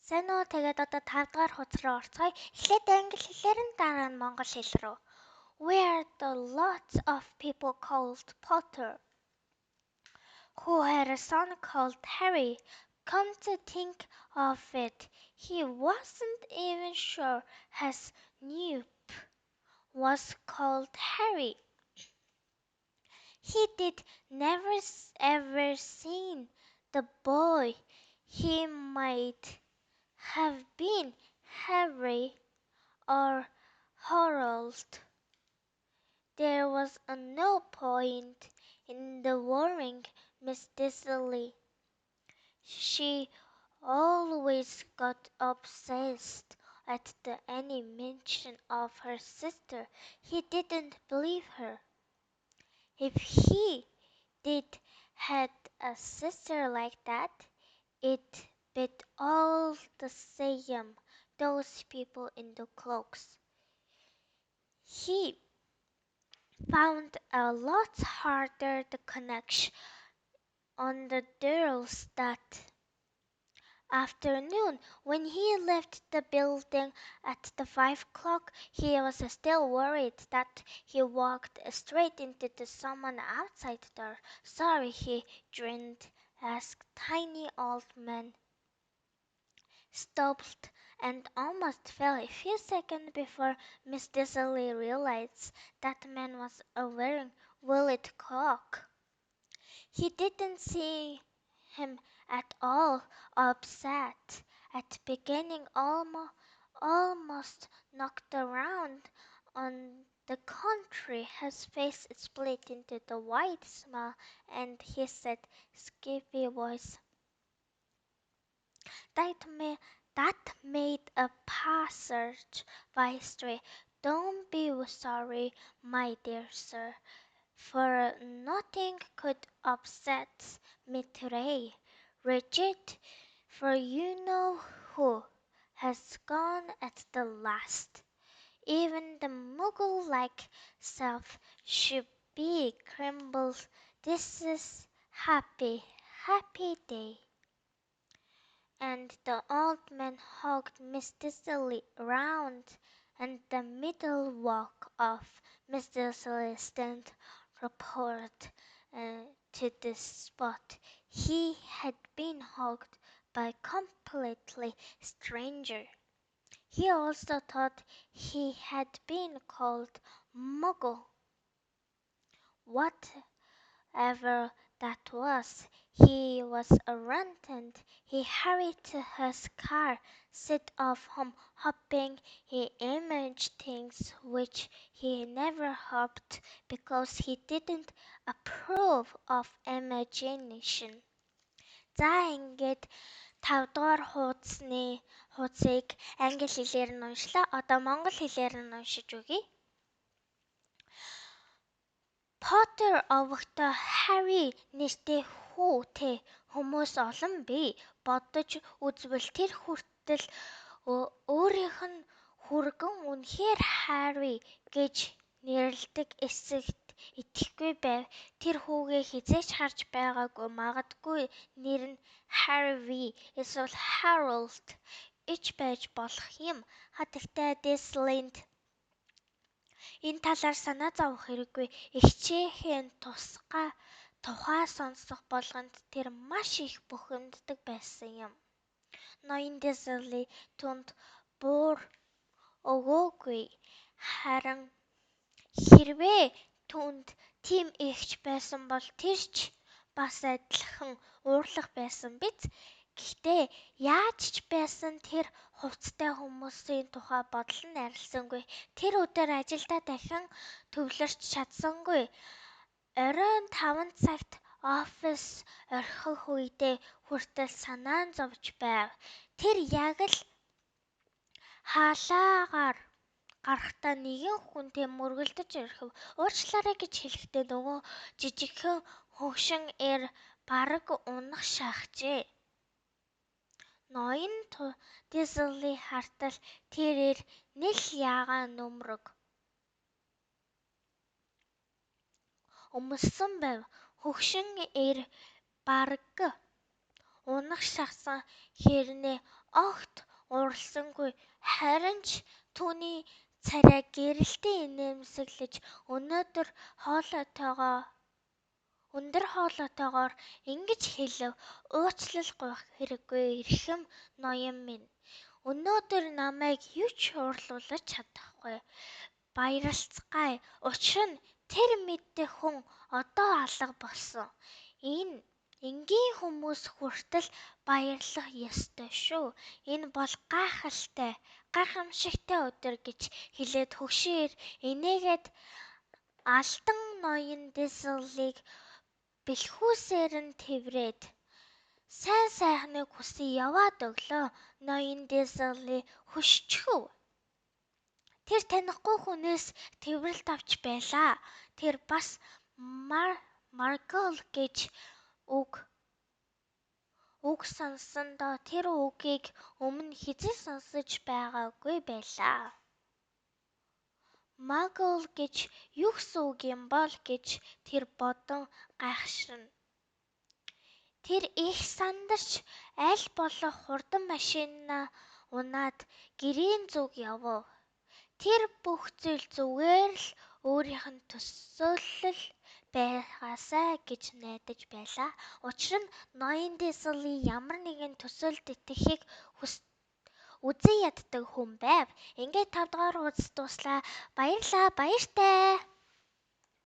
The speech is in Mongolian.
Сайн уу? Тэгээд одоо 5 дахь хуудас руу орцгоё. Эхлээд англи хэлээр нь дараа нь монгол хэл рүү. Where the lots of people called Potter, who had a son called Harry. Come to think of it, he wasn't even sure his new was called Harry. He did never ever seen the boy. He might have been Harry or Harold. There was no point in the worrying Miss Disley. She always got obsessed at any mention of her sister. He didn't believe her. If he did had a sister like that, it bit all the same, those people in the cloaks. He found a lot harder the connection on the girls that afternoon. When he left the building at the 5 o'clock, he was still worried that he walked straight into someone outside the door. Sorry, he grinned as tiny old man stopped and almost fell a few seconds before Miss Disley realized that man was wearing Willet cloak. He didn't see him at all upset at beginning, almost knocked around. On the contrary, his face split into the wide smile, and he said, skippy voice, that made a passage-by Don't be sorry, my dear sir, for nothing could upset me today. Rigid, for you know who has gone at the last. Even the Muggle-like self should be crumbled. This is happy day. And the old man hugged Miss Disley round, and the middle walk of Miss Disley stand report to the spot he had been hugged by completely stranger. He also thought he had been called Muggle. Whatever that was, he was a runt. He hurried to his car, set off home, hoping he imagined things which he never hoped because he didn't approve of imagination. За ингээд 5 дугаар хуудсыг англи хэлээр нь уншлаа. Одоо монгол хэлээр нь уншиж өгье. Potter овогтой Harry нэртэй хүүтэй хүмүүс олон бий. Бодож үзвэл тэр хүртэл өөрийнх нь хүргэн үнэхээр Harry гэж нэрлэдэг эсэхт итгэхгүй байв. Тэр хүүгээ хизээч харж байгаагүй. Магадгүй нэр нь Harvey эсвэл Harold ич байж болох юм. Хатагтай Disley-нд энэ талаар санаа зовох хэрэггүй. Эгчээхийн тухай сонсох болгонд тэр маш их бухимддаг байсан юм. Ноён Disley түнд буур өгөөгүй. Харин хэрвээ түнд тийм эгч байсан бол тэр ч бас адилхан уурлах байсан биз? Гэхдээ яаж ч байсан тэр хувцастай хүмүүсийн тухай бодлон арилсангүй. Тэр өдөр ажилдаа дахин төвлөрч чадсангүй. Оройн 5 цагт офис орхих үедээ хүртэл санаа зовж байв. Тэр яг л хаалаагаар гарахдаа нэгэн хүнтэй мөргөлдөж ирэв. Уучлаарай гэж хэлэхдээ нөгөө жижигхэн хөгшин бараг унах шахжээ. Ноён Disley хартал тэрээр нэл ягаан нүмерэг өмссөн байв. Хөгшин бараг унах шахсан хэрнээ огт уурласангүй. Харин ч түүний царай гэрэлтэн инээмсэглэж өндөр хоолойтойгоор ингэж хэлэв. Уучлал гуйх хэрэггүй эрхэм ноён минь. Өнөөдөр намайг юу ч уурлуулж чадахгүй. Баярлцгаая. Учир нь тэр мэддэг хүн одоо алга болсон. Энгийн хүмүүс хүртэл баярлах ёстой шүү. Энэ бол гайхамшигтай өдөр гэж хэлээд хөгшин энийгээд алдан ноён Дизлийг бэлхүүсээр нь тэврээд сайн сайхныг хүсье яваад өглөө. Ноён Дизли хөшчихөв. Тэр танихгүй хүнээс тэврэлт авч байлаа. Тэр бас Маргл гэж үг сонссондоо тэр үгийг өмнө хэзээ сонсож байгаагүй байлаа. Магл гэж юу гэсэн үг юм бол гэж тэр бодон гайхширна. Тэр их сандарч аль болох хурдан машинаа унаад гэрийн зүг явав. Тэр бүх зүйл зүгээр л өөрийнх нь төсөөлөл байгаасай гэж найдаж байлаа. Учир нь ноён Дизли ямар нэгэн төсөөлөлд итгэхийг үзэн яддаг хүн байв. Ингээд 5 дугаар хуудас дуслаа. Баярлалаа. Баяртай.